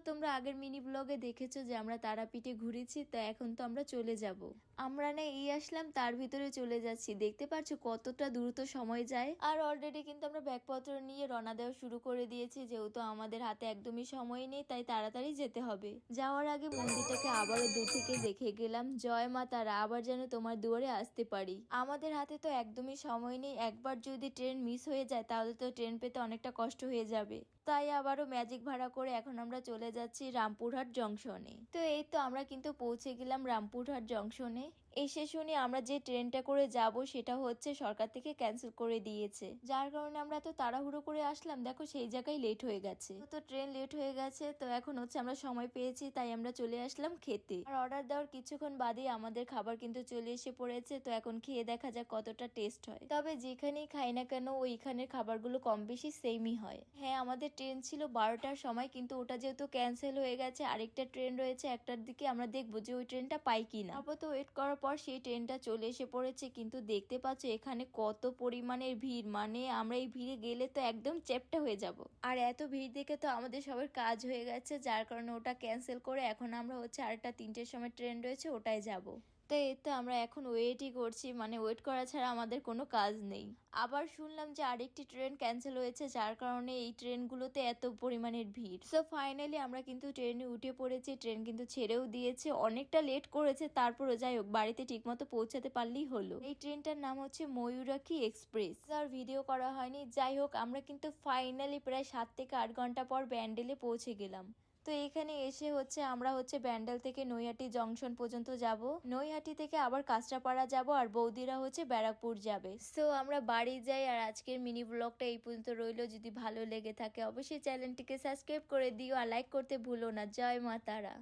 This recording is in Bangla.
তোমরা আগের মিনি ব্লগে দেখেছো যে আমরা তারাপীঠে ঘুরেছি, তো এখন তো আমরা চলে যাব। আমরা না এই আসলাম তার ভিতরে চলে যাচ্ছি, দেখতে পাচ্ছ কতটা দ্রুত সময় যায়। আর অলরেডি কিন্তু আমরা ব্যাগপত্র নিয়ে রওনা দেওয়া শুরু করে দিয়েছি, যেহেতু আমাদের হাতে একদমই সময় নেই, তাই তাড়াতাড়ি যেতে হবে। যাওয়ার আগে মন্দিরটাকে আবারও দূর থেকে দেখে গেলাম। জয় মা তারা, আবার যেন তোমার দুয়ারে আসতে পারি। আমাদের হাতে তো একদমই সময় নেই, একবার যদি ট্রেন মিস হয়ে যায় তাহলে তো ট্রেন পেতে অনেকটা কষ্ট হয়ে যাবে। তাই আবারও ম্যাজিক ভাড়া করে এখন আমরা চলে যাচ্ছি রামপুরহাট জংশনে। তো এই তো আমরা কিন্তু পৌঁছে গেলাম রামপুরহাট জংশনে। এসে শুনি আমরা যে ট্রেনটা করে যাব সেটা হচ্ছে সরকার থেকে ক্যান্সেল করে দিয়েছে, যার কারণে আমরা তো তাড়াহুড়ো করে আসলাম, দেখো সেই জায়গায় লেট হয়ে গেছে। তো ট্রেন লেট হয়ে গেছে, তো এখন হচ্ছে আমরা সময় পেয়েছি তাই আমরা চলে আসলাম খেতে। আর অর্ডার দেওয়ার কিছুক্ষণ বাদেই আমাদের খাবার কিন্তু চলে এসে পড়েছে। তো এখন খেয়ে দেখা যাক কতটা টেস্ট হয়। তবে যেখানেই খাই না কেন ওইখানের খাবারগুলো কম বেশি সেমই হয়। হ্যাঁ, আমাদের ট্রেন ছিল 12টার সময়, কিন্তু ওটা যেহেতু ক্যান্সেল হয়ে গেছে, আরেকটা ট্রেন রয়েছে 1টার দিকে, আমরা দেখবো যে ওই ট্রেনটা পাই কিনা। তারপর তো ওয়েট করার পর সেই ট্রেনটা চলে এসে পড়েছে, কিন্তু দেখতে পাচ্ছ এখানে কত পরিমাণের ভিড়, মানে আমরা এই ভিড়ে গেলে তো একদম চ্যাপ্টা হয়ে যাব। আর এত ভিড় দেখে তো আমাদের সবার কাজ হয়ে গেছে, যার কারণে ওটা ক্যান্সেল করে এখন আমরা হচ্ছে আরেকটা 3টের সময় ট্রেন রয়েছে ওটাই যাব। তো এই তো আমরা এখন ওয়েটই করছি, মানে ওয়েট করা ছাড়া আমাদের কোনো কাজ নেই। আবার শুনলাম যে আরেকটি ট্রেন ক্যান্সেল হয়েছে, যার কারণে এই ট্রেনগুলোতে এত পরিমাণের ভিড়। সো ফাইনালি আমরা কিন্তু ট্রেনে উঠে পড়েছি, ট্রেন কিন্তু ছেড়েও দিয়েছে, অনেকটা লেট করেছে, তারপরে যাই হোক বাড়িতে ঠিকমতো পৌঁছাতে পারলেই হলো। এই ট্রেনটার নাম হচ্ছে ময়ূরাক্ষী এক্সপ্রেস। আর ভিডিও করা হয়নি, যাই হোক আমরা কিন্তু ফাইনালি প্রায় 7 থেকে 8 ঘন্টা পর ব্যান্ডেলে পৌঁছে গেলাম। তো এখানে এসে হচ্ছে আমরা হচ্ছে ব্যান্ডেল থেকে নৈহাটি জংশন পর্যন্ত যাব, নৈহাটি থেকে আবার কাঁচরাপাড়া যাব, আর বৌদিরা হচ্ছে ব্যারাকপুর যাবে। সো আমরা বাড়ি যাই। আর আজকের মিনি ব্লগটা এই পর্যন্ত রইলো, যদি ভালো লেগে থাকে অবশ্যই চ্যানেলটিকে সাবস্ক্রাইব করে দিও আর লাইক করতে ভুলো না। জয় মা তারা।